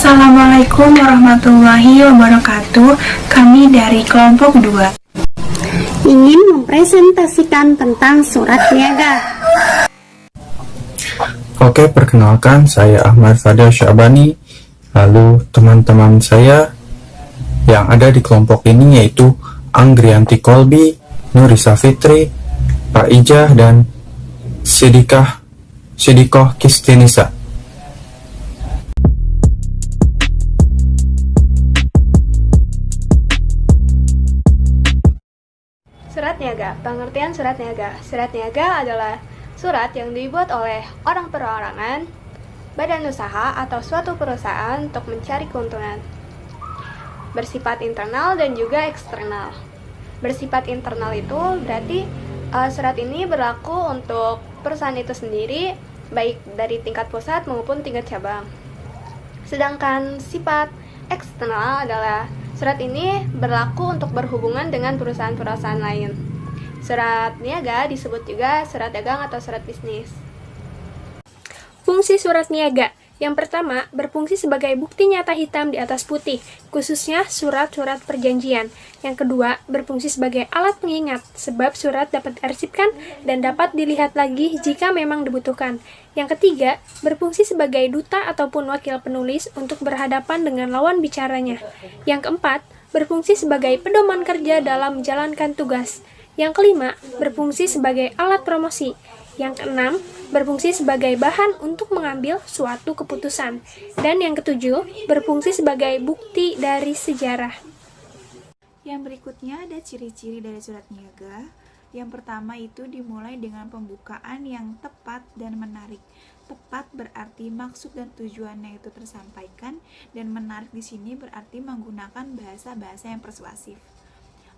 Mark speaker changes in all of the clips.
Speaker 1: Assalamualaikum warahmatullahi wabarakatuh. Kami dari kelompok 2
Speaker 2: ingin mempresentasikan tentang surat niaga.
Speaker 3: Oke, perkenalkan saya Ahmad Fadil Syabani. Lalu teman-teman saya yang ada di kelompok ini yaitu Anggrianti Kolbi, Nurisa Fitri, Pak Ijah, dan Sidikoh Kistinisa.
Speaker 4: Surat niaga. Pengertian surat niaga. Surat niaga adalah surat yang dibuat oleh orang perorangan, badan usaha, atau suatu perusahaan untuk mencari keuntungan. Bersifat internal dan juga eksternal. Bersifat internal itu berarti surat ini berlaku untuk perusahaan itu sendiri, baik dari tingkat pusat maupun tingkat cabang. Sedangkan sifat eksternal adalah surat ini berlaku untuk berhubungan dengan perusahaan-perusahaan lain. Surat niaga disebut juga surat dagang atau surat bisnis.
Speaker 5: Fungsi surat niaga. Yang pertama, berfungsi sebagai bukti nyata hitam di atas putih, khususnya surat-surat perjanjian. Yang kedua, berfungsi sebagai alat pengingat, sebab surat dapat diarsipkan dan dapat dilihat lagi jika memang dibutuhkan. Yang ketiga, berfungsi sebagai duta ataupun wakil penulis untuk berhadapan dengan lawan bicaranya. Yang keempat, berfungsi sebagai pedoman kerja dalam menjalankan tugas. Yang kelima, berfungsi sebagai alat promosi. Yang keenam, berfungsi sebagai bahan untuk mengambil suatu keputusan. Dan yang ketujuh, berfungsi sebagai bukti dari sejarah.
Speaker 6: Yang berikutnya ada ciri-ciri dari surat niaga. Yang pertama itu dimulai dengan pembukaan yang tepat dan menarik. Tepat berarti maksud dan tujuannya itu tersampaikan, dan menarik di sini berarti menggunakan bahasa-bahasa yang persuasif.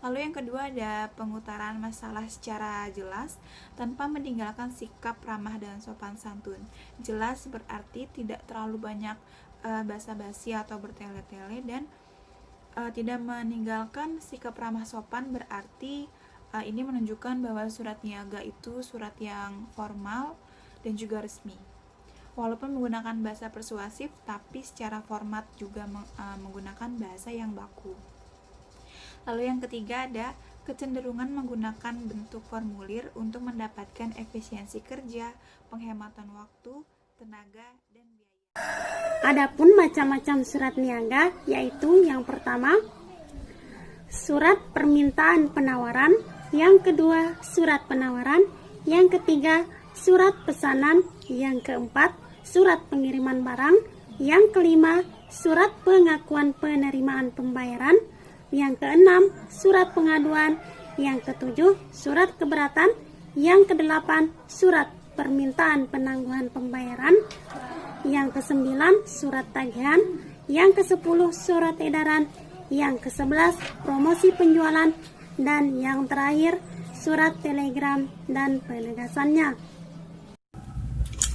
Speaker 6: Lalu yang kedua ada pengutaran masalah secara jelas tanpa meninggalkan sikap ramah dan sopan santun. Jelas berarti tidak terlalu banyak basa-basi atau bertele-tele, dan tidak meninggalkan sikap ramah sopan berarti ini menunjukkan bahwa surat niaga itu surat yang formal dan juga resmi. Walaupun menggunakan bahasa persuasif, tapi secara format juga menggunakan bahasa yang baku. Lalu yang ketiga ada kecenderungan menggunakan bentuk formulir untuk mendapatkan efisiensi kerja, penghematan waktu, tenaga, dan biaya.
Speaker 2: Adapun macam-macam surat niaga yaitu yang pertama, surat permintaan penawaran, yang kedua, surat penawaran, yang ketiga, surat pesanan, yang keempat, surat pengiriman barang, yang kelima, surat pengakuan penerimaan pembayaran, yang keenam, surat pengaduan, yang ketujuh, surat keberatan, yang kedelapan, surat permintaan penangguhan pembayaran, yang kesembilan, surat tagihan, yang kesepuluh, surat edaran, yang kesebelas, promosi penjualan, dan yang terakhir, surat telegram dan penegasannya.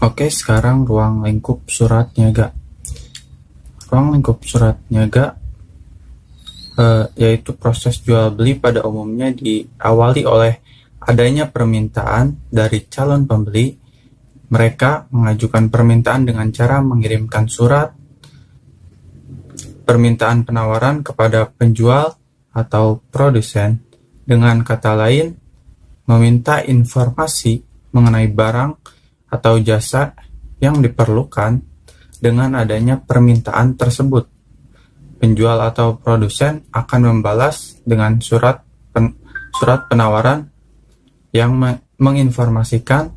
Speaker 3: Oke, sekarang ruang lingkup surat niaga. Ruang lingkup surat niaga yaitu proses jual beli pada umumnya diawali oleh adanya permintaan dari calon pembeli. Mereka mengajukan permintaan dengan cara mengirimkan surat permintaan penawaran kepada penjual atau produsen. Dengan kata lain, meminta informasi mengenai barang atau jasa yang diperlukan. Dengan adanya permintaan tersebut, penjual atau produsen akan membalas dengan surat penawaran yang menginformasikan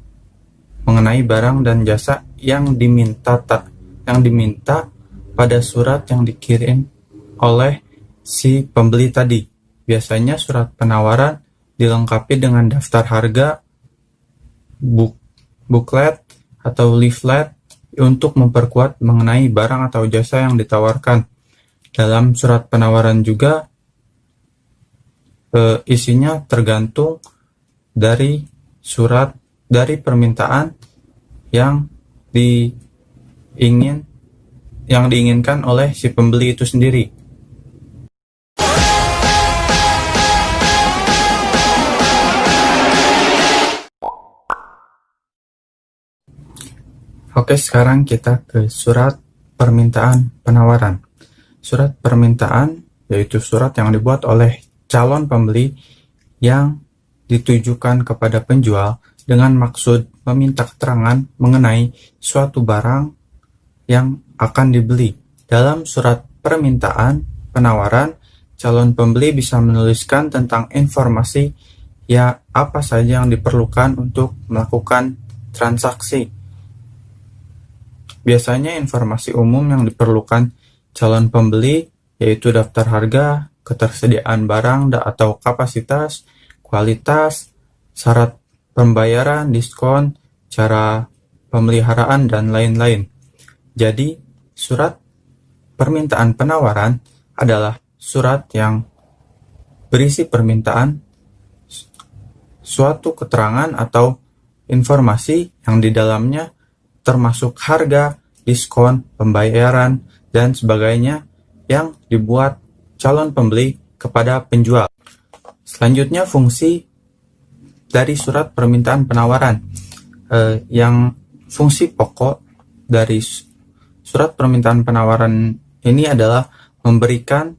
Speaker 3: mengenai barang dan jasa yang diminta pada surat yang dikirim oleh si pembeli tadi. Biasanya surat penawaran dilengkapi dengan daftar harga, buklet atau leaflet untuk memperkuat mengenai barang atau jasa yang ditawarkan. Dalam surat penawaran juga isinya tergantung dari permintaan yang diinginkan oleh si pembeli itu sendiri. Oke, sekarang kita ke surat permintaan penawaran. Surat permintaan yaitu surat yang dibuat oleh calon pembeli yang ditujukan kepada penjual dengan maksud meminta keterangan mengenai suatu barang yang akan dibeli. Dalam surat permintaan penawaran, calon pembeli bisa menuliskan tentang informasi ya apa saja yang diperlukan untuk melakukan transaksi. Biasanya informasi umum yang diperlukan calon pembeli yaitu daftar harga, ketersediaan barang atau kapasitas, kualitas, syarat pembayaran, diskon, cara pemeliharaan, dan lain-lain. Jadi, surat permintaan penawaran adalah surat yang berisi permintaan suatu keterangan atau informasi yang di dalamnya termasuk harga, diskon, pembayaran, dan sebagainya yang dibuat calon pembeli kepada penjual. Selanjutnya, fungsi dari surat permintaan penawaran. Yang fungsi pokok dari surat permintaan penawaran ini adalah memberikan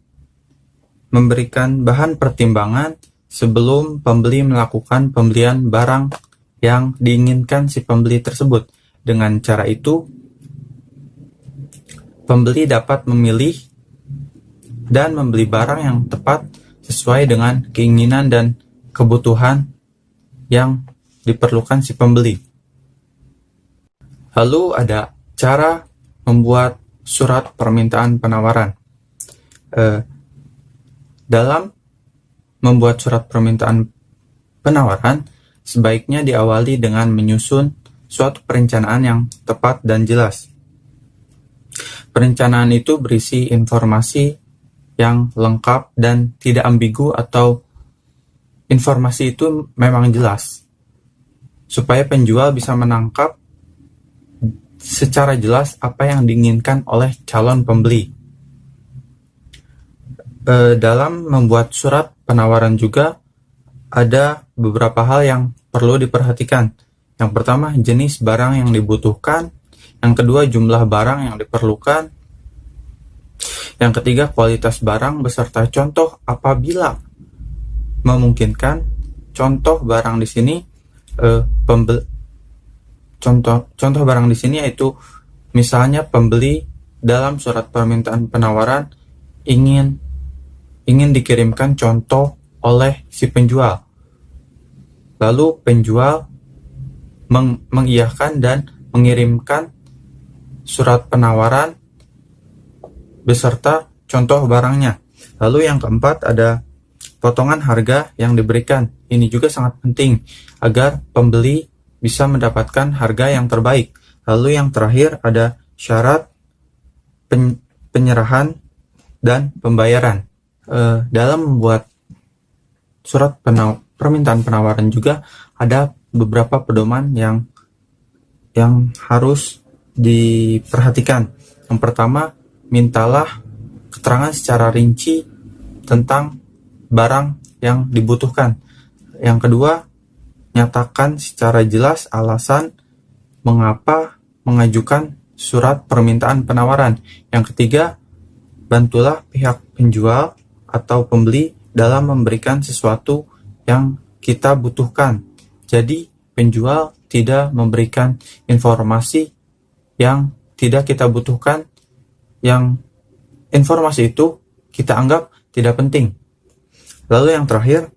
Speaker 3: bahan pertimbangan sebelum pembeli melakukan pembelian barang yang diinginkan si pembeli tersebut. Dengan cara itu, pembeli dapat memilih dan membeli barang yang tepat sesuai dengan keinginan dan kebutuhan yang diperlukan si pembeli. Lalu ada cara membuat surat permintaan penawaran. Dalam membuat surat permintaan penawaran, sebaiknya diawali dengan menyusun suatu perencanaan yang tepat dan jelas. Perencanaan itu berisi informasi yang lengkap dan tidak ambigu, atau informasi itu memang jelas, supaya penjual bisa menangkap secara jelas apa yang diinginkan oleh calon pembeli. Dalam membuat surat penawaran juga ada beberapa hal yang perlu diperhatikan. Yang pertama, jenis barang yang dibutuhkan. Yang kedua, jumlah barang yang diperlukan. Yang ketiga, kualitas barang beserta contoh apabila memungkinkan. Contoh barang di sini contoh barang di sini yaitu misalnya pembeli dalam surat permintaan penawaran ingin dikirimkan contoh oleh si penjual. Lalu penjual mengiyakan dan mengirimkan surat penawaran beserta contoh barangnya. Lalu yang keempat ada potongan harga yang diberikan. Ini juga sangat penting agar pembeli bisa mendapatkan harga yang terbaik. Lalu yang terakhir ada syarat penyerahan dan pembayaran. Dalam membuat surat permintaan penawaran juga ada beberapa pedoman yang harus diperhatikan. Yang pertama, mintalah keterangan secara rinci tentang barang yang dibutuhkan. Yang kedua, nyatakan secara jelas alasan mengapa mengajukan surat permintaan penawaran. Yang ketiga, bantulah pihak penjual atau pembeli dalam memberikan sesuatu yang kita butuhkan. Jadi, penjual tidak memberikan informasi yang tidak kita butuhkan, yang informasi itu kita anggap tidak penting. Lalu yang terakhir,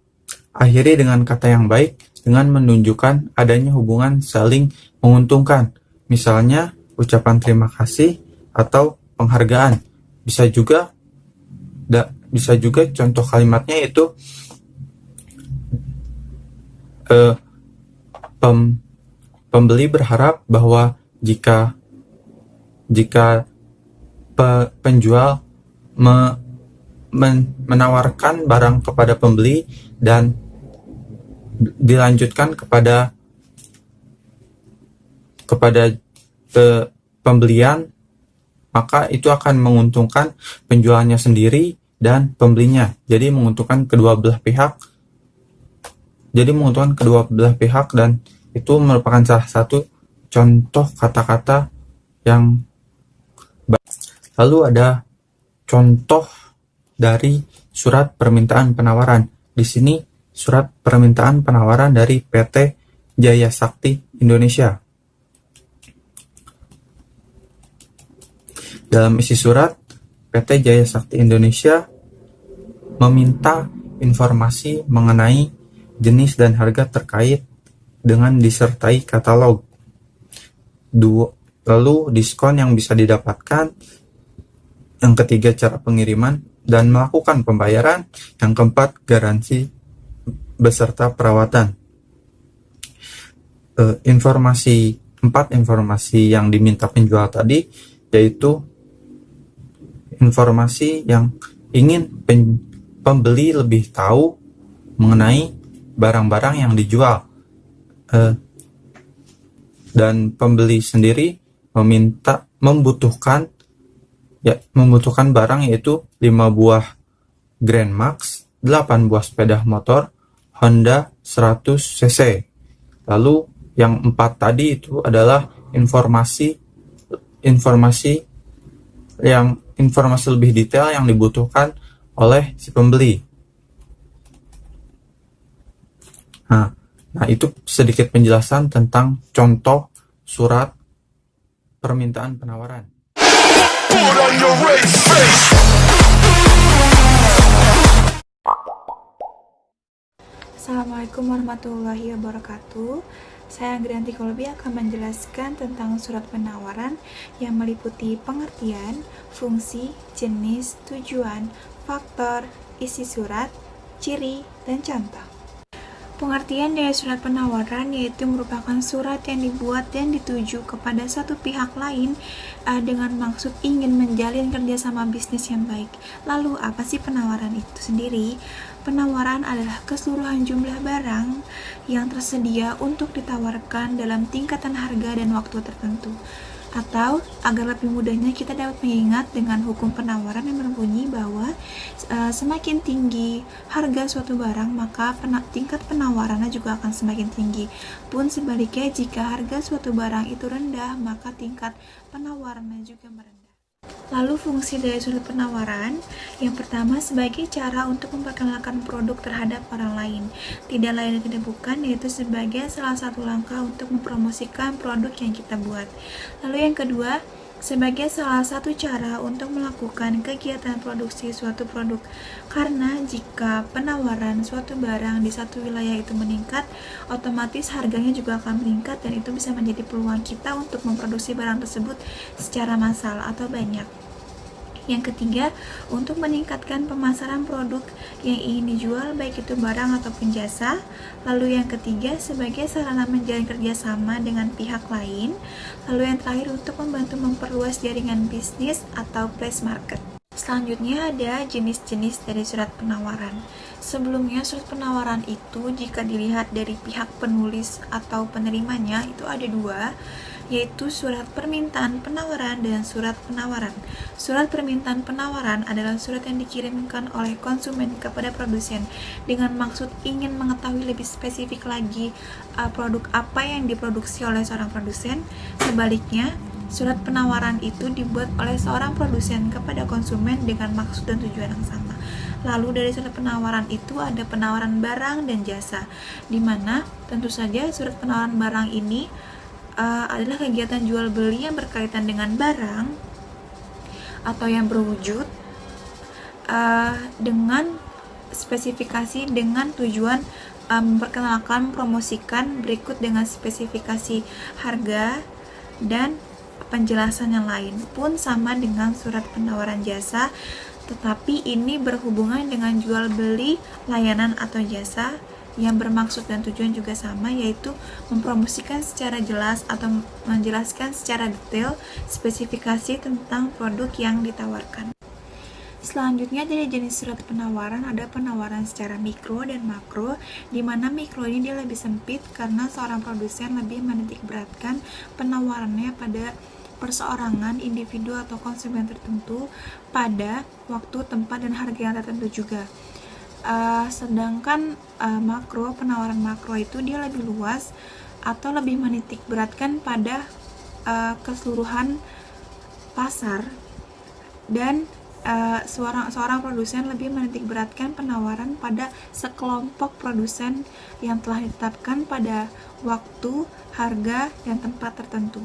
Speaker 3: akhiri dengan kata yang baik dengan menunjukkan adanya hubungan saling menguntungkan. Misalnya, ucapan terima kasih atau penghargaan. Bisa juga contoh kalimatnya itu pembeli berharap bahwa jika penjual menawarkan barang kepada pembeli dan dilanjutkan kepada pembelian, maka itu akan menguntungkan penjualnya sendiri dan pembelinya. Jadi menguntungkan kedua belah pihak. Dan itu merupakan salah satu contoh kata-kata yang baik. Lalu ada contoh dari surat permintaan penawaran. Di sini surat permintaan penawaran dari PT Jaya Sakti Indonesia. Dalam isi surat, PT Jaya Sakti Indonesia meminta informasi mengenai jenis dan harga terkait dengan disertai katalog. Lalu diskon yang bisa didapatkan. Yang ketiga, cara pengiriman dan melakukan pembayaran. Yang keempat, garansi beserta perawatan. Empat informasi yang diminta penjual tadi, yaitu informasi yang ingin pembeli lebih tahu mengenai barang-barang yang dijual, dan pembeli sendiri membutuhkan barang, yaitu 5 buah Grand Max, 8 buah sepeda motor Honda 100 cc. Lalu yang 4 tadi itu adalah informasi lebih detail yang dibutuhkan oleh si pembeli. Nah, itu sedikit penjelasan tentang contoh surat permintaan penawaran.
Speaker 6: Assalamualaikum warahmatullahi wabarakatuh. Saya Angrianti Kolbi akan menjelaskan tentang surat penawaran yang meliputi pengertian, fungsi, jenis, tujuan, faktor, isi surat, ciri, dan contoh. Pengertian dari surat penawaran yaitu merupakan surat yang dibuat dan dituju kepada satu pihak lain dengan maksud ingin menjalin kerjasama bisnis yang baik. Lalu apa sih penawaran itu sendiri? Penawaran adalah keseluruhan jumlah barang yang tersedia untuk ditawarkan dalam tingkatan harga dan waktu tertentu. Atau agar lebih mudahnya kita dapat mengingat dengan hukum penawaran yang berbunyi bahwa semakin tinggi harga suatu barang maka tingkat penawarannya juga akan semakin tinggi. Pun sebaliknya, jika harga suatu barang itu rendah maka tingkat penawarannya juga merendah. Lalu fungsi dari surat penawaran, yang pertama sebagai cara untuk memperkenalkan produk terhadap orang lain, tidak lain dan tidak bukan, yaitu sebagai salah satu langkah untuk mempromosikan produk yang kita buat. Lalu yang kedua, sebagai salah satu cara untuk melakukan kegiatan produksi suatu produk, karena jika penawaran suatu barang di satu wilayah itu meningkat, otomatis harganya juga akan meningkat dan itu bisa menjadi peluang kita untuk memproduksi barang tersebut secara massal atau banyak. Yang ketiga, untuk meningkatkan pemasaran produk yang ingin dijual, baik itu barang ataupun jasa. Lalu yang ketiga, sebagai sarana menjalin kerjasama dengan pihak lain. Lalu yang terakhir, untuk membantu memperluas jaringan bisnis atau place market. Selanjutnya ada jenis-jenis dari surat penawaran. Sebelumnya, surat penawaran itu jika dilihat dari pihak penulis atau penerimanya itu ada dua, yaitu surat permintaan penawaran dan surat penawaran. Surat permintaan penawaran adalah surat yang dikirimkan oleh konsumen kepada produsen dengan maksud ingin mengetahui lebih spesifik lagi produk apa yang diproduksi oleh seorang produsen. Sebaliknya, surat penawaran itu dibuat oleh seorang produsen kepada konsumen dengan maksud dan tujuan yang sama. Lalu dari surat penawaran itu ada penawaran barang dan jasa, di mana tentu saja surat penawaran barang ini adalah kegiatan jual beli yang berkaitan dengan barang atau yang berwujud dengan spesifikasi dengan tujuan memperkenalkan, promosikan berikut dengan spesifikasi harga dan penjelasan yang lain. Pun sama dengan surat penawaran jasa, tetapi ini berhubungan dengan jual beli layanan atau jasa yang bermaksud dan tujuan juga sama, yaitu mempromosikan secara jelas atau menjelaskan secara detail spesifikasi tentang produk yang ditawarkan. Selanjutnya dari jenis surat penawaran ada penawaran secara mikro dan makro, di mana mikro ini dia lebih sempit karena seorang produsen lebih menitikberatkan penawarannya pada perseorangan, individu atau konsumen tertentu pada waktu, tempat, dan harga yang tertentu juga. Sedangkan makro, penawaran makro itu dia lebih luas atau lebih menitikberatkan pada keseluruhan pasar dan seorang produsen lebih menitik beratkan penawaran pada sekelompok produsen yang telah ditetapkan pada waktu, harga, dan tempat tertentu.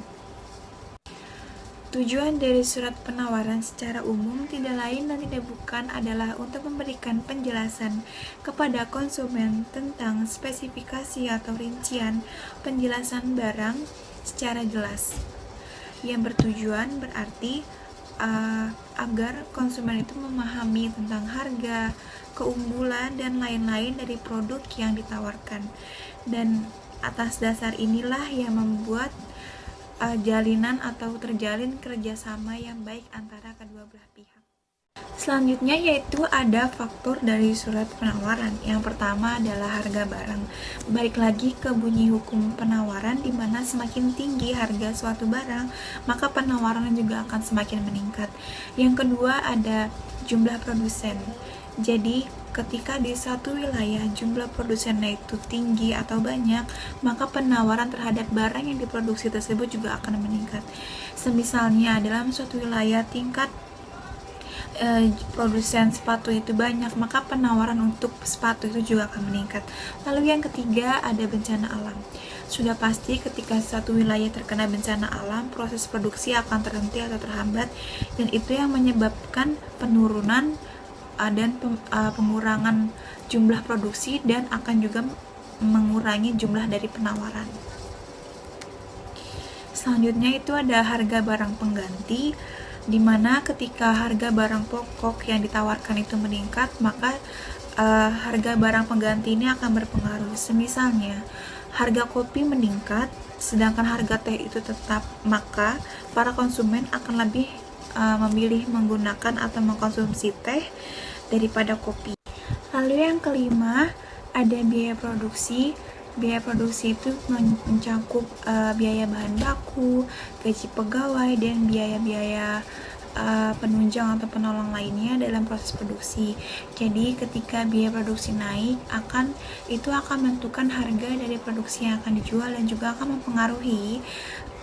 Speaker 6: Tujuan dari surat penawaran secara umum tidak lain dan tidak bukan adalah untuk memberikan penjelasan kepada konsumen tentang spesifikasi atau rincian penjelasan barang secara jelas, yang bertujuan berarti agar konsumen itu memahami tentang harga, keunggulan, dan lain-lain dari produk yang ditawarkan. Dan atas dasar inilah yang membuat jalinan atau terjalin kerjasama yang baik antara kedua belah pihak. Selanjutnya yaitu ada faktor dari surat penawaran. Yang pertama adalah harga barang. Balik lagi ke bunyi hukum penawaran, di mana semakin tinggi harga suatu barang, maka penawaran juga akan semakin meningkat. Yang kedua ada jumlah produsen. Jadi ketika di satu wilayah jumlah produsennya itu tinggi atau banyak, maka penawaran terhadap barang yang diproduksi tersebut juga akan meningkat. Semisalnya dalam suatu wilayah tingkat produsen sepatu itu banyak, maka penawaran untuk sepatu itu juga akan meningkat. Lalu yang ketiga ada bencana alam. Sudah pasti ketika satu wilayah terkena bencana alam, proses produksi akan terhenti atau terhambat, dan itu yang menyebabkan penurunan dan pengurangan jumlah produksi, dan akan juga mengurangi jumlah dari penawaran. Selanjutnya itu ada harga barang pengganti, di mana ketika harga barang pokok yang ditawarkan itu meningkat, maka harga barang pengganti ini akan berpengaruh. Semisalnya harga kopi meningkat sedangkan harga teh itu tetap, maka para konsumen akan lebih memilih menggunakan atau mengkonsumsi teh daripada kopi. Lalu yang kelima ada biaya produksi. Biaya produksi itu mencakup biaya bahan baku, gaji pegawai, dan biaya-biaya penunjang atau penolong lainnya dalam proses produksi. Jadi ketika biaya produksi naik, itu akan menentukan harga dari produksi yang akan dijual, dan juga akan mempengaruhi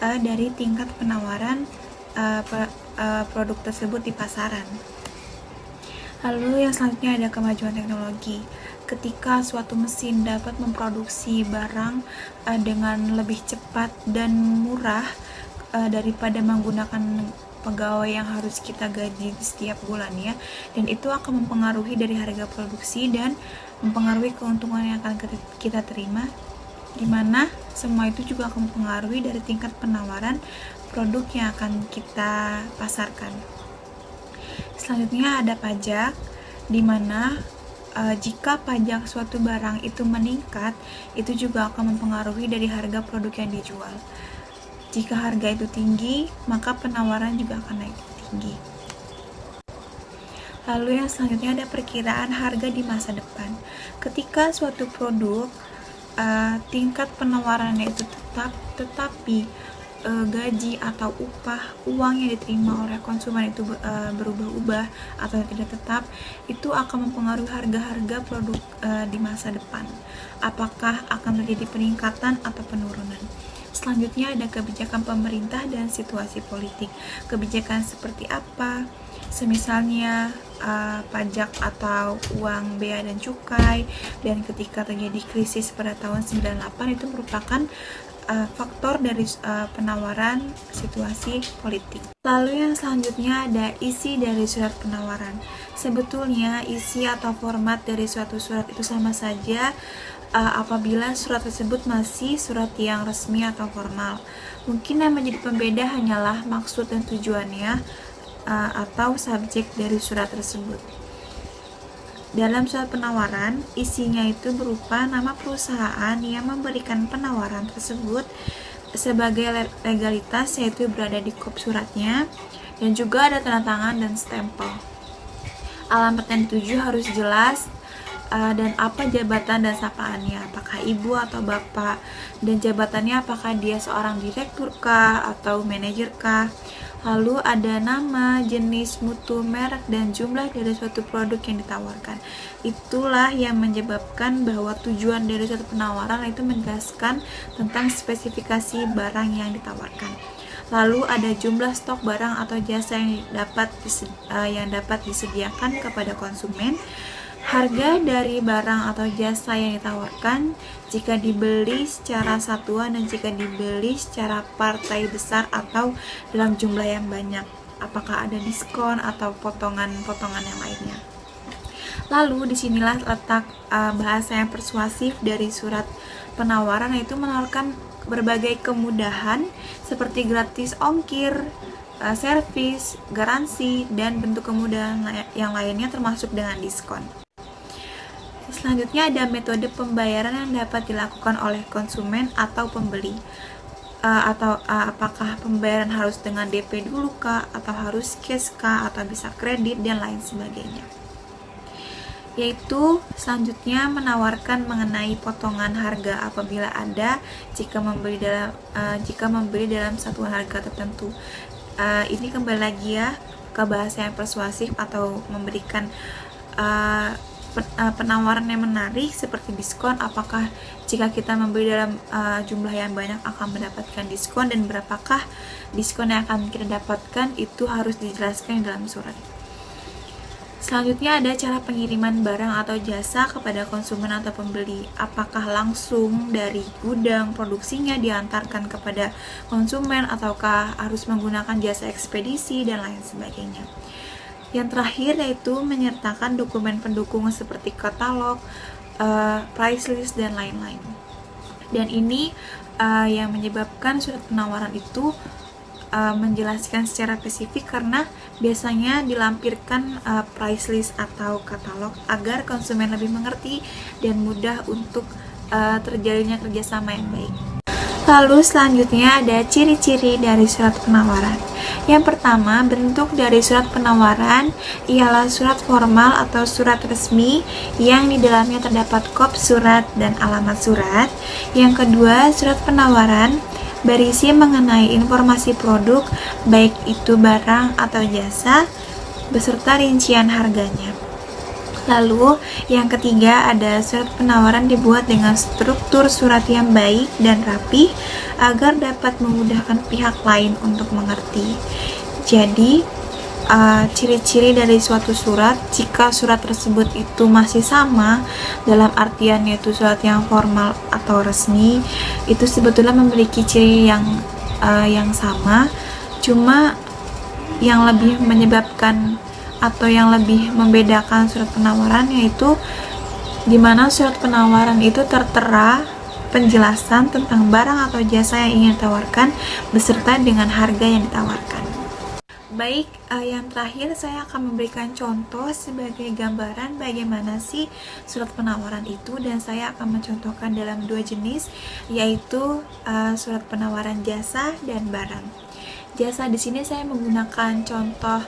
Speaker 6: dari tingkat penawaran produk tersebut di pasaran. Lalu yang selanjutnya ada kemajuan teknologi. Ketika suatu mesin dapat memproduksi barang dengan lebih cepat dan murah daripada menggunakan pegawai yang harus kita gaji setiap bulannya, dan itu akan mempengaruhi dari harga produksi dan mempengaruhi keuntungan yang akan kita terima, dimana semua itu juga akan mempengaruhi dari tingkat penawaran produk yang akan kita pasarkan. Selanjutnya ada pajak, dimana jika pajak suatu barang itu meningkat, itu juga akan mempengaruhi dari harga produk yang dijual. Jika harga itu tinggi, maka penawaran juga akan naik tinggi. Lalu yang selanjutnya ada perkiraan harga di masa depan. Ketika suatu produk tingkat penawarannya itu tetap, tetapi gaji atau uang yang diterima oleh konsumen itu berubah-ubah atau tidak tetap, itu akan mempengaruhi harga-harga produk di masa depan. Apakah akan terjadi peningkatan atau penurunan? Selanjutnya ada kebijakan pemerintah dan situasi politik. Kebijakan seperti apa? Semisalnya pajak atau uang bea dan cukai, dan ketika terjadi krisis pada tahun 98 itu merupakan faktor dari penawaran situasi politik. Lalu yang selanjutnya ada isi dari surat penawaran. Sebetulnya isi atau format dari suatu surat itu sama saja apabila surat tersebut masih surat yang resmi atau formal. Mungkin yang menjadi pembeda hanyalah maksud dan tujuannya atau subjek dari surat tersebut. Dalam surat penawaran, isinya itu berupa nama perusahaan yang memberikan penawaran tersebut sebagai legalitas, yaitu berada di kop suratnya, dan juga ada tanda tangan dan stempel. Alamat yang dituju harus jelas, dan apa jabatan dan sapaannya, apakah ibu atau bapak, dan jabatannya apakah dia seorang direktur kah atau manajer kah. Lalu ada nama, jenis, mutu, merek, dan jumlah dari suatu produk yang ditawarkan. Itulah yang menyebabkan bahwa tujuan dari suatu penawaran itu menjelaskan tentang spesifikasi barang yang ditawarkan. Lalu ada jumlah stok barang atau jasa yang dapat disediakan kepada konsumen, harga dari barang atau jasa yang ditawarkan jika dibeli secara satuan dan jika dibeli secara partai besar atau dalam jumlah yang banyak, apakah ada diskon atau potongan-potongan yang lainnya. Lalu disinilah letak bahasa yang persuasif dari surat penawaran, yaitu menawarkan berbagai kemudahan seperti gratis ongkir, servis, garansi, dan bentuk kemudahan yang lainnya termasuk dengan diskon. Selanjutnya ada metode pembayaran yang dapat dilakukan oleh konsumen atau pembeli. Apakah pembayaran harus dengan DP dulu kah, atau harus cash kah, atau bisa kredit, dan lain sebagainya. Yaitu selanjutnya menawarkan mengenai potongan harga apabila ada jika membeli dalam satuan harga tertentu. Ini kembali lagi ya ke bahasa yang persuasif atau memberikan penawaran yang menarik seperti diskon. Apakah jika kita membeli dalam jumlah yang banyak akan mendapatkan diskon, dan berapakah diskon yang akan kita dapatkan, itu harus dijelaskan di dalam surat. Selanjutnya ada cara pengiriman barang atau jasa kepada konsumen atau pembeli. Apakah langsung dari gudang produksinya diantarkan kepada konsumen, ataukah harus menggunakan jasa ekspedisi, dan lain sebagainya. Yang terakhir yaitu menyertakan dokumen pendukung seperti katalog, price list, dan lain-lain. Dan ini yang menyebabkan surat penawaran itu menjelaskan secara spesifik karena biasanya dilampirkan price list atau katalog agar konsumen lebih mengerti dan mudah untuk terjalinnya kerjasama yang baik. Lalu selanjutnya ada ciri-ciri dari surat penawaran. Yang pertama, bentuk dari surat penawaran ialah surat formal atau surat resmi yang di dalamnya terdapat kop surat dan alamat surat. Yang kedua, surat penawaran berisi mengenai informasi produk, baik itu barang atau jasa, beserta rincian harganya. Lalu, yang ketiga ada surat penawaran dibuat dengan struktur surat yang baik dan rapi agar dapat memudahkan pihak lain untuk mengerti. Jadi, ciri-ciri dari suatu surat, jika surat tersebut itu masih sama dalam artian yaitu surat yang formal atau resmi, itu sebetulnya memiliki ciri yang sama, cuma yang lebih menyebabkan atau yang lebih membedakan surat penawaran yaitu di mana surat penawaran itu tertera penjelasan tentang barang atau jasa yang ingin ditawarkan beserta dengan harga yang ditawarkan. Baik, yang terakhir saya akan memberikan contoh sebagai gambaran bagaimana sih surat penawaran itu, dan saya akan mencontohkan dalam dua jenis, yaitu surat penawaran jasa dan barang. Jasa di sini saya menggunakan contoh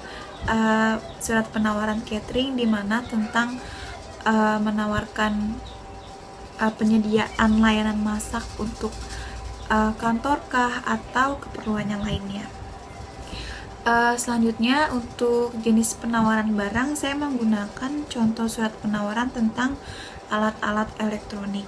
Speaker 6: surat penawaran catering di mana tentang menawarkan penyediaan layanan masak untuk kantorkah atau keperluan yang lainnya. Selanjutnya untuk jenis penawaran barang saya menggunakan contoh surat penawaran tentang alat-alat elektronik.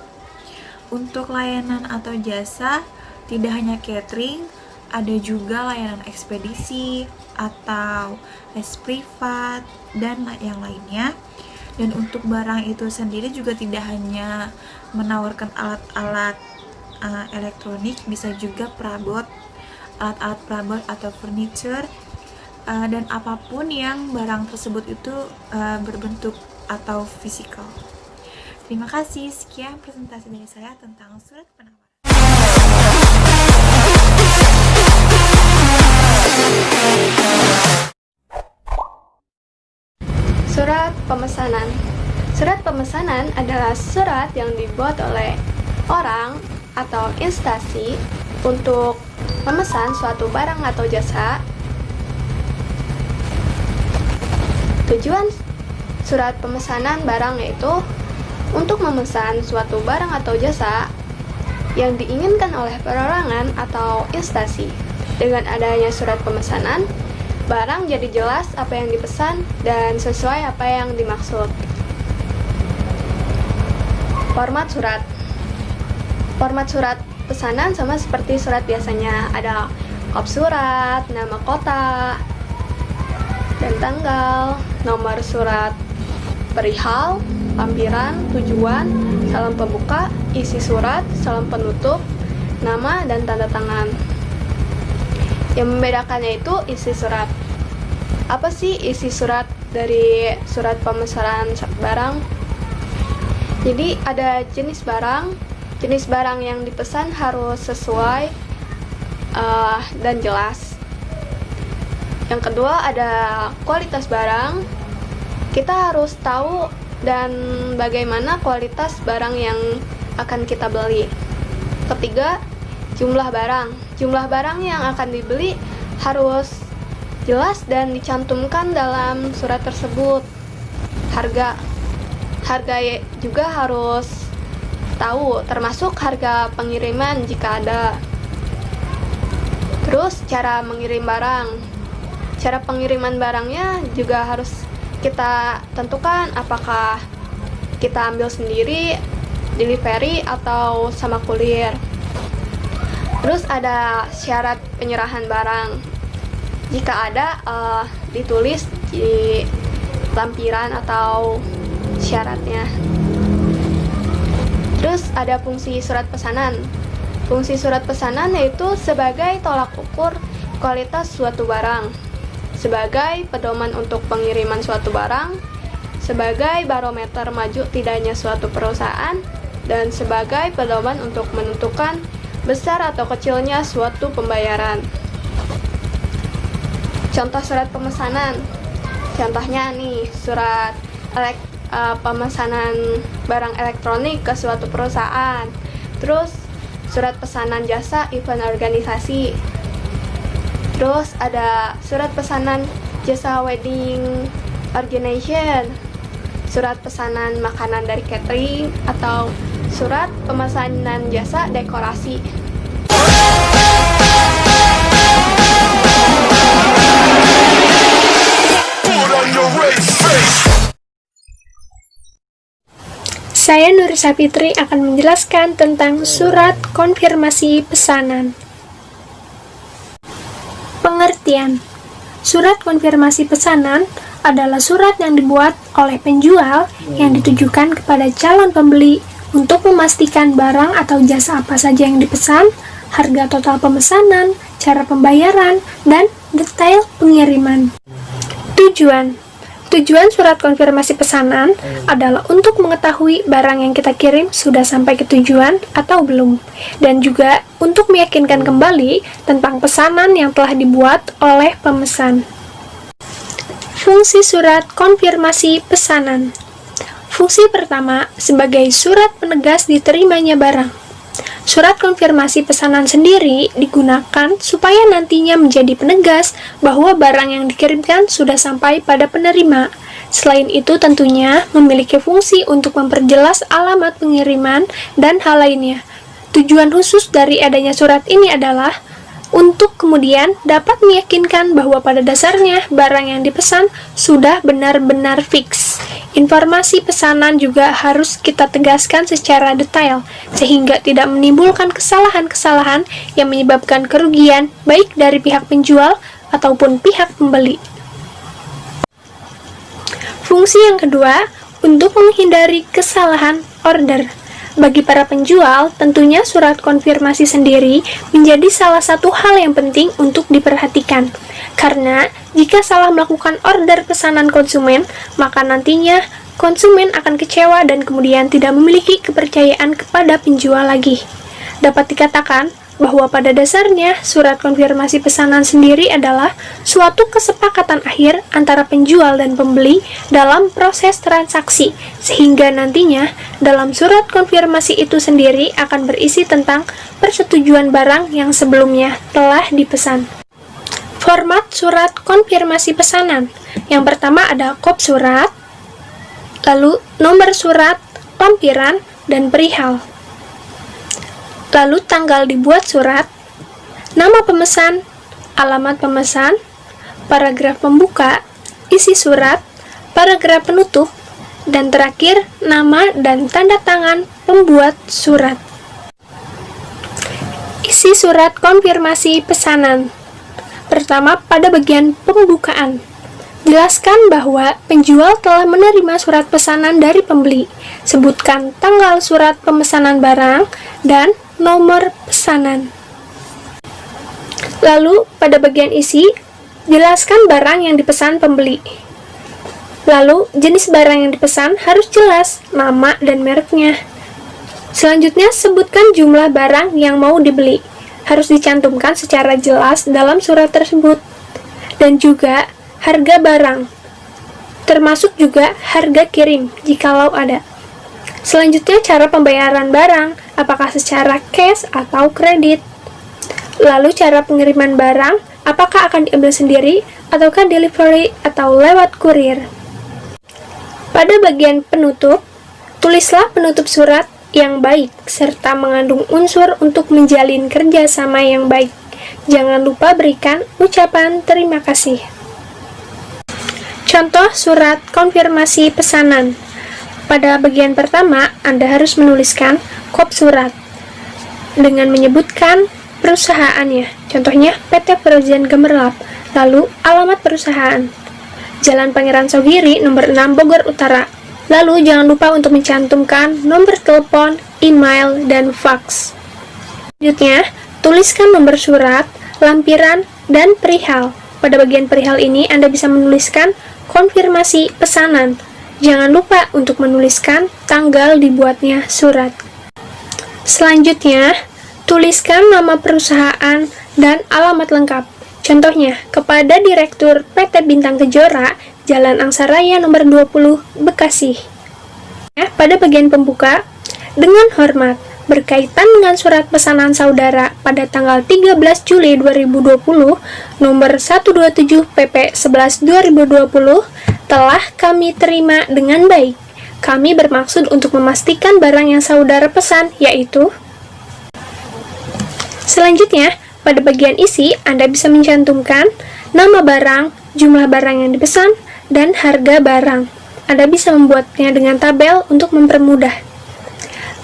Speaker 6: Untuk layanan atau jasa tidak hanya catering, ada juga layanan ekspedisi atau les privat dan yang lainnya. Dan untuk barang itu sendiri juga tidak hanya menawarkan alat-alat elektronik, bisa juga perabot, alat-alat perabot atau furniture, dan apapun yang barang tersebut itu berbentuk atau fisikal. Terima kasih, sekian presentasi dari saya tentang surat penawaran.
Speaker 4: Surat pemesanan. Surat pemesanan adalah surat yang dibuat oleh orang atau instansi untuk memesan suatu barang atau jasa. Tujuan surat pemesanan barang yaitu untuk memesan suatu barang atau jasa yang diinginkan oleh perorangan atau instansi. Dengan adanya surat pemesanan, barang jadi jelas apa yang dipesan dan sesuai apa yang dimaksud. Format surat. Format surat pesanan sama seperti surat biasanya, ada kop surat, nama kota, dan tanggal, nomor surat perihal, lampiran, tujuan, salam pembuka, isi surat, salam penutup, nama, dan tanda tangan. Yang membedakannya itu isi surat. Apa sih isi surat dari surat pemesanan barang? Jadi ada jenis barang yang dipesan harus sesuai dan jelas. Yang kedua ada kualitas barang. Kita harus tahu dan bagaimana kualitas barang yang akan kita beli. Ketiga, jumlah barang. Jumlah barang yang akan dibeli harus jelas dan dicantumkan dalam surat tersebut. Harga juga harus tahu, termasuk harga pengiriman jika ada. Terus cara mengirim barang. Cara pengiriman barangnya juga harus kita tentukan apakah kita ambil sendiri, delivery, atau sama kurir. Terus ada syarat penyerahan barang. Jika ada, ditulis di lampiran atau syaratnya. Terus ada fungsi surat pesanan. Fungsi surat pesanan yaitu sebagai tolak ukur kualitas suatu barang, sebagai pedoman untuk pengiriman suatu barang, sebagai barometer maju tidaknya suatu perusahaan, dan sebagai pedoman untuk menentukan besar atau kecilnya suatu pembayaran. Contoh surat pemesanan. Contohnya nih, surat pemesanan barang elektronik ke suatu perusahaan. Terus surat pesanan jasa event organisasi. Terus ada surat pesanan jasa wedding organization, surat pesanan makanan dari catering, atau surat pemesanan jasa dekorasi.
Speaker 5: Saya Nurisa Fitri akan menjelaskan tentang surat konfirmasi pesanan. Pengertian. Surat konfirmasi pesanan adalah surat yang dibuat oleh penjual yang ditujukan kepada calon pembeli untuk memastikan barang atau jasa apa saja yang dipesan, harga total pemesanan, cara pembayaran, dan detail pengiriman. Tujuan surat konfirmasi pesanan adalah untuk mengetahui barang yang kita kirim sudah sampai ke tujuan atau belum, dan juga untuk meyakinkan kembali tentang pesanan yang telah dibuat oleh pemesan. Fungsi surat konfirmasi pesanan. Fungsi pertama, sebagai surat penegas diterimanya barang. Surat konfirmasi pesanan sendiri digunakan supaya nantinya menjadi penegas bahwa barang yang dikirimkan sudah sampai pada penerima. Selain itu tentunya memiliki fungsi untuk memperjelas alamat pengiriman dan hal lainnya. Tujuan khusus dari adanya surat ini adalah untuk kemudian dapat meyakinkan bahwa pada dasarnya barang yang dipesan sudah benar-benar fix. Informasi pesanan juga harus kita tegaskan secara detail, sehingga tidak menimbulkan kesalahan-kesalahan yang menyebabkan kerugian baik dari pihak penjual ataupun pihak pembeli. Fungsi yang kedua, untuk menghindari kesalahan order. Bagi para penjual, tentunya surat konfirmasi sendiri menjadi salah satu hal yang penting untuk diperhatikan. Karena jika salah melakukan order pesanan konsumen, maka nantinya konsumen akan kecewa dan kemudian tidak memiliki kepercayaan kepada penjual lagi. Dapat dikatakan bahwa pada dasarnya surat konfirmasi pesanan sendiri adalah suatu kesepakatan akhir antara penjual dan pembeli dalam proses transaksi, sehingga nantinya dalam surat konfirmasi itu sendiri akan berisi tentang persetujuan barang yang sebelumnya telah dipesan. Format surat konfirmasi pesanan. Yang pertama ada kop surat, lalu nomor surat, lampiran, dan perihal. Lalu tanggal dibuat surat, nama pemesan, alamat pemesan, paragraf pembuka, isi surat, paragraf penutup, dan terakhir nama dan tanda tangan pembuat surat. Isi surat konfirmasi pesanan. Pertama, pada bagian pembukaan. Jelaskan bahwa penjual telah menerima surat pesanan dari pembeli. Sebutkan tanggal surat pemesanan barang dan nomor pesanan. Lalu, pada bagian isi, jelaskan barang yang dipesan pembeli. Lalu, jenis barang yang dipesan harus jelas, nama dan mereknya. Selanjutnya, sebutkan jumlah barang yang mau dibeli. Harus dicantumkan secara jelas dalam surat tersebut. Dan juga harga barang, termasuk juga harga kirim jikalau ada. Selanjutnya, cara pembayaran barang, apakah secara cash atau kredit. Lalu, cara pengiriman barang, apakah akan diambil sendiri, ataukah delivery, atau lewat kurir. Pada bagian penutup, tulislah penutup surat yang baik, serta mengandung unsur untuk menjalin kerjasama yang baik. Jangan lupa berikan ucapan terima kasih. Contoh surat konfirmasi pesanan. Pada bagian pertama, Anda harus menuliskan kop surat dengan menyebutkan perusahaannya, contohnya PT Frozen Gemerlap, lalu alamat perusahaan, Jalan Pangeran Sogiri, nomor 6, Bogor Utara. Lalu jangan lupa untuk mencantumkan nomor telepon, email, dan fax. Selanjutnya, tuliskan nomor surat, lampiran, dan perihal. Pada bagian perihal ini, Anda bisa menuliskan konfirmasi pesanan. Jangan lupa untuk menuliskan tanggal dibuatnya surat. Selanjutnya, tuliskan nama perusahaan dan alamat lengkap. Contohnya, kepada Direktur PT Bintang Kejora, Jalan Angsaraya nomor 20, Bekasi. Pada bagian pembuka, dengan hormat, berkaitan dengan surat pesanan saudara pada tanggal 13 Juli 2020, nomor 127 PP 11 2020, telah kami terima dengan baik. Kami bermaksud untuk memastikan barang yang saudara pesan, yaitu. Selanjutnya, pada bagian isi, Anda bisa mencantumkan nama barang, jumlah barang yang dipesan, dan harga barang. Anda bisa membuatnya dengan tabel untuk mempermudah.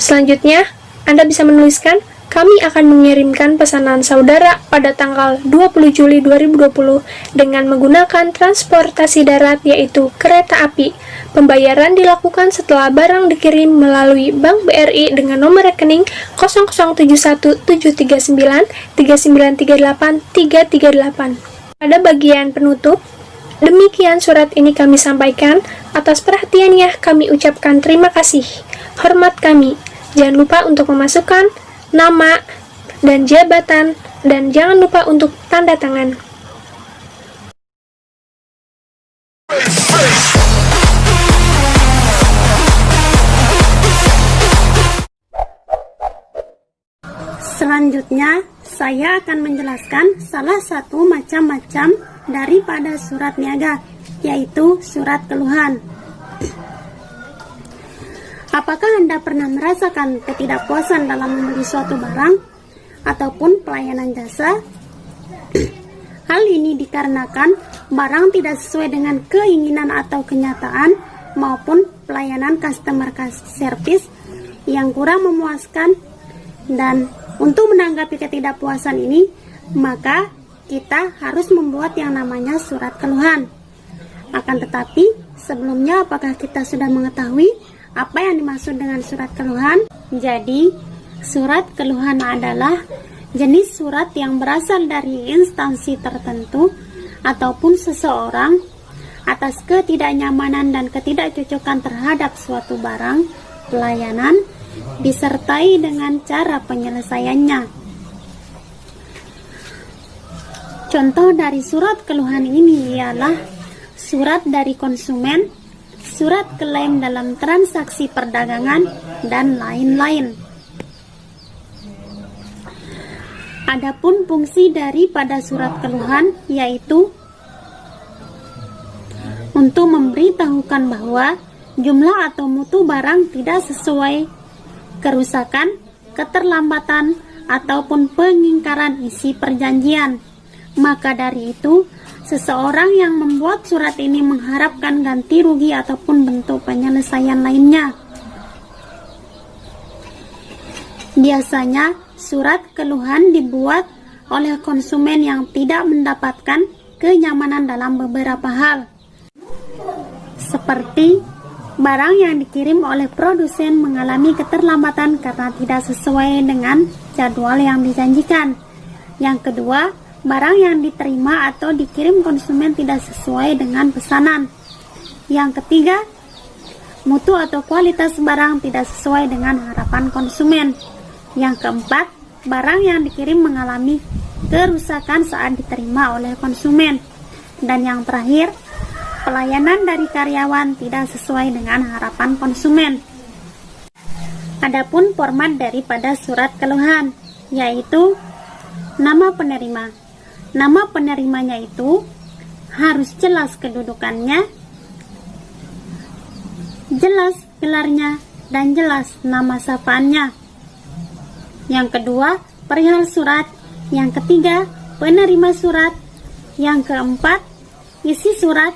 Speaker 5: Selanjutnya, Anda bisa menuliskan, kami akan mengirimkan pesanan saudara pada tanggal 20 Juli 2020 dengan menggunakan transportasi darat, yaitu kereta api. Pembayaran dilakukan setelah barang dikirim melalui Bank BRI dengan nomor rekening 00717393938 Pada bagian penutup, demikian surat ini kami sampaikan. Atas perhatiannya kami ucapkan terima kasih. Hormat kami. Jangan lupa untuk memasukkan nama dan jabatan, dan jangan lupa untuk tanda tangan.
Speaker 2: Selanjutnya, saya akan menjelaskan salah satu macam-macam daripada surat niaga, yaitu surat keluhan. Apakah Anda pernah merasakan ketidakpuasan dalam membeli suatu barang ataupun pelayanan jasa? Hal ini dikarenakan barang tidak sesuai dengan keinginan atau kenyataan maupun pelayanan customer service yang kurang memuaskan. Dan untuk menanggapi ketidakpuasan ini, maka kita harus membuat yang namanya surat keluhan. Akan tetapi, sebelumnya apakah kita sudah mengetahui apa yang dimaksud dengan surat keluhan? Jadi, surat keluhan adalah jenis surat yang berasal dari instansi tertentu ataupun seseorang atas ketidaknyamanan dan ketidakcocokan terhadap suatu barang, pelayanan, disertai dengan cara penyelesaiannya. Contoh dari surat keluhan ini ialah surat dari konsumen, surat klaim dalam transaksi perdagangan, dan lain-lain. Adapun fungsi daripada surat keluhan yaitu untuk memberitahukan bahwa jumlah atau mutu barang tidak sesuai, kerusakan, keterlambatan, ataupun pengingkaran isi perjanjian. Maka dari itu, seseorang yang membuat surat ini mengharapkan ganti rugi ataupun bentuk penyelesaian lainnya. Biasanya, surat keluhan dibuat oleh konsumen yang tidak mendapatkan kenyamanan dalam beberapa hal. Seperti barang yang dikirim oleh produsen mengalami keterlambatan karena tidak sesuai dengan jadwal yang dijanjikan. Yang kedua, barang yang diterima atau dikirim konsumen tidak sesuai dengan pesanan. Yang ketiga, mutu atau kualitas barang tidak sesuai dengan harapan konsumen. Yang keempat, barang yang dikirim mengalami kerusakan saat diterima oleh konsumen. Dan yang terakhir, pelayanan dari karyawan tidak sesuai dengan harapan konsumen. Adapun format daripada surat keluhan, yaitu nama penerima. Nama penerimanya itu harus jelas kedudukannya, jelas gelarnya, dan jelas nama sapaannya. Yang kedua, perihal surat. Yang ketiga, penerima surat. Yang keempat, isi surat.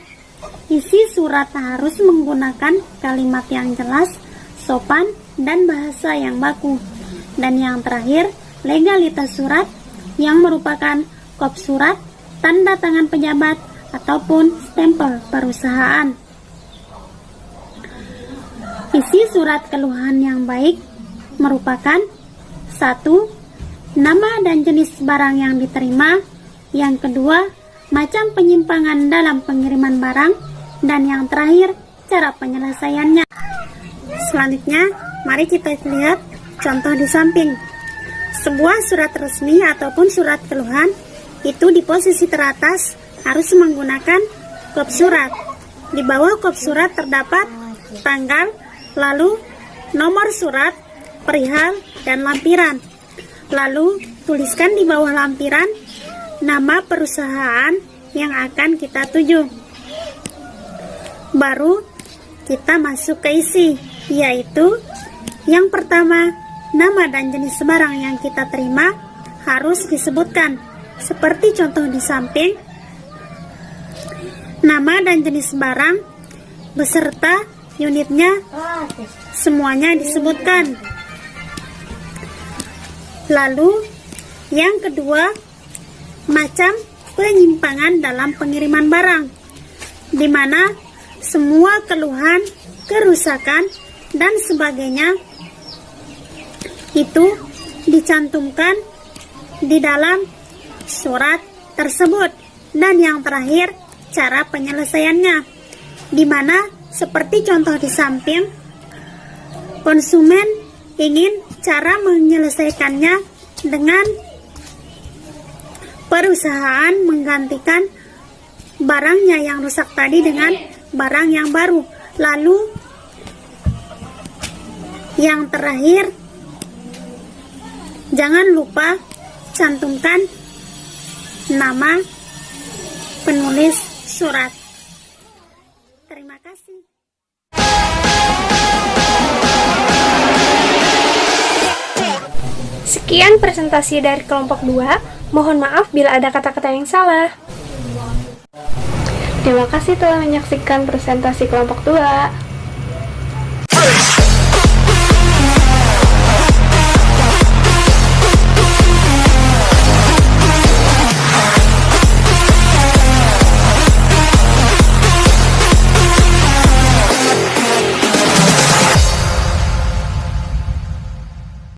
Speaker 2: Isi surat harus menggunakan kalimat yang jelas, sopan, dan bahasa yang baku. Dan yang terakhir, legalitas surat yang merupakan kop surat, tanda tangan pejabat, ataupun stempel perusahaan. Isi surat keluhan yang baik merupakan 1. Nama dan jenis barang yang diterima. Yang kedua, macam penyimpangan dalam pengiriman barang. Dan yang terakhir, cara penyelesaiannya. Selanjutnya, mari kita lihat contoh di samping. Sebuah surat resmi ataupun surat keluhan itu di posisi teratas harus menggunakan kop surat. Di bawah kop surat terdapat tanggal, lalu nomor surat, perihal, dan lampiran. Lalu tuliskan di bawah lampiran nama perusahaan yang akan kita tuju. Baru kita masuk ke isi, yaitu yang pertama, nama dan jenis barang yang kita terima harus disebutkan. Seperti contoh di samping, nama dan jenis barang beserta unitnya semuanya disebutkan. Lalu yang kedua, macam penyimpangan dalam pengiriman barang, di mana semua keluhan, kerusakan, dan sebagainya itu dicantumkan di dalam surat tersebut. Dan yang terakhir, cara penyelesaiannya, di mana seperti contoh di samping, konsumen ingin cara menyelesaikannya dengan perusahaan menggantikan barangnya yang rusak tadi dengan barang yang baru. Lalu yang terakhir, jangan lupa cantumkan nama penulis surat. Terima kasih.
Speaker 5: Sekian presentasi dari kelompok 2. Mohon maaf bila ada kata-kata yang salah.
Speaker 4: Terima kasih telah menyaksikan presentasi kelompok 2.